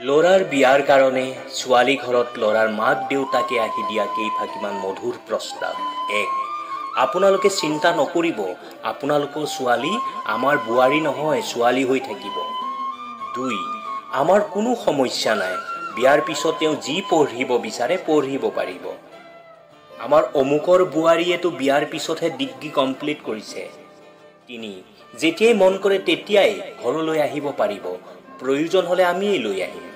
ল'ৰাৰ বিয়াৰ কাৰণে ছোৱালী ঘৰত ল'ৰাৰ মাক দেউতাকে আহি দিয়া কেইফাঁকিমান মধুৰ প্ৰস্তাৱ। 1. আপোনালোকে চিন্তা নকৰিব, আপোনালোকৰ ছোৱালী আমাৰ বোৱাৰী নহয়, ছোৱালী হৈ থাকিব। 2. আমাৰ কোনো সমস্যা নাই, বিয়াৰ পিছত তেওঁ যি পঢ়িব বিচাৰে পঢ়িব পাৰিব। আমাৰ অমুকৰ বোৱাৰীয়েতো বিয়াৰ পিছতহে ডিগ্ৰী কমপ্লিট কৰিছে। 3. যেতিয়াই মন কৰে তেতিয়াই ঘৰলৈ আহিব পাৰিব, প্ৰয়োজন হ'লে আমিয়েই লৈ আহিম।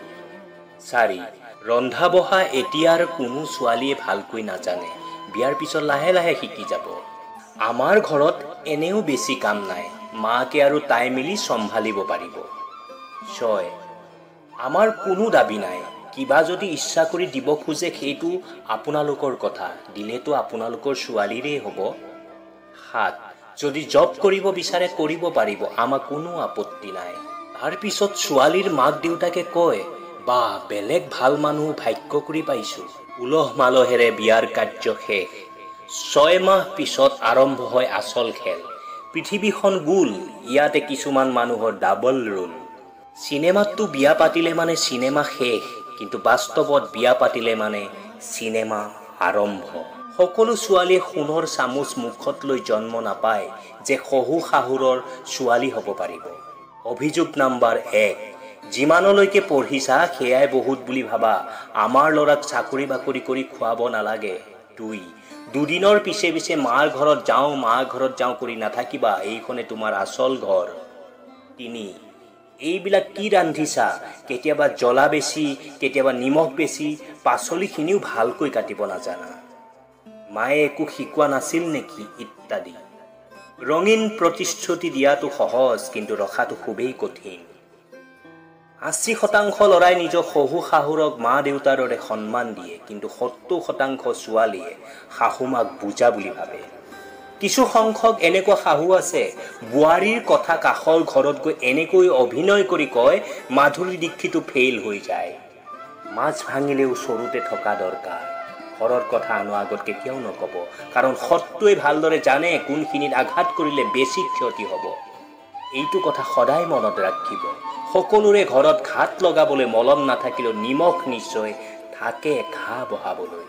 4. ৰন্ধা বঢ়া এতিয়াৰ কোনো ছোৱালীয়ে ভালকৈ নাজানে, বিয়াৰ পিছত লাহে লাহে শিকি যাব। আমাৰ ঘৰত এনেও বেছি কাম নাই, মাকে আৰু তাই মিলি চম্ভালিব পাৰিব। 6. আমাৰ কোনো দাবী নাই, কিবা যদি ইচ্ছা কৰি দিব খোজে সেইটো আপোনালোকৰ কথা, দিলেতো আপোনালোকৰ ছোৱালীৰে হ'ব। 7. যদি জব কৰিব বিচাৰে কৰিব পাৰিব, আমাৰ কোনো আপত্তি নাই। তাৰপিছত ছোৱালীৰ মাক দেউতাকে কয়, বাহ, বেলেগ ভাল মানুহ ভাগ্য কৰি পাইছোঁ। উলহ মালহেৰে বিয়াৰ কাৰ্য শেষ। 6 মাহ পিছত আৰম্ভ হয় আচল খেল। পৃথিৱীখন গোল, ইয়াতে কিছুমান মানুহৰ ডাবল ৰোল। চিনেমাততো বিয়া পাতিলে মানে চিনেমা শেষ, কিন্তু বাস্তৱত বিয়া পাতিলে মানে চিনেমা আৰম্ভ। সকলো ছোৱালীয়ে সোণৰ চামুচ মুখত লৈ জন্ম নাপায় যে শহু শাহুৰৰ ছোৱালী হ'ব পাৰিব। অভিযোগ নম্বৰ 1, যিমানলৈকে পঢ়িছা সেয়াই বহুত বুলি ভাবা, আমাৰ ল'ৰাক চাকৰি বাকৰি কৰি খুৱাব নালাগে। 2. দুদিনৰ পিছে পিছে মাৰ ঘৰত যাওঁ কৰি নাথাকিবা, এইখনে তোমাৰ আচল ঘৰ। 3. এইবিলাক কি ৰান্ধিছা, কেতিয়াবা জ্বলা বেছি, কেতিয়াবা নিমখ বেছি, পাচলিখিনিও ভালকৈ কাটিব নাজানা, মায়ে একো শিকোৱা নাছিল নেকি, ইত্যাদি। ৰঙীন প্ৰতিশ্ৰুতি দিয়াটো সহজ, কিন্তু ৰখাটো খুবেই কঠিন। 80% ল'ৰাই নিজৰ শহু শাহুৰক মা দেউতাৰ দৰে সন্মান দিয়ে, কিন্তু 70% ছোৱালীয়ে শাহুমাক বুজা বুলি ভাবে। কিছু সংখ্যক এনেকুৱা শাহু আছে, বোৱাৰীৰ কথা কাষৰ ঘৰত গৈ এনেকৈ অভিনয় কৰি কয়, মাধুৰী দীক্ষিতো ফেইল হৈ যায়। মাছ ভাঙিলেও চৰুতে থকা দৰকাৰ। ঘৰৰ কথা আনো আগত কেতিয়াও নক'ব, কাৰণ শত্ৰুৱে ভালদৰে জানে কোনখিনিত আঘাত কৰিলে বেছি ক্ষতি হ'ব। এইটো কথা সদায় মনত ৰাখিব। সকলোৰে ঘৰত ঘাট লগাবলৈ মলম নাথাকিলেও নিমখ নিশ্চয় থাকে ঘাঁ বহাবলৈ।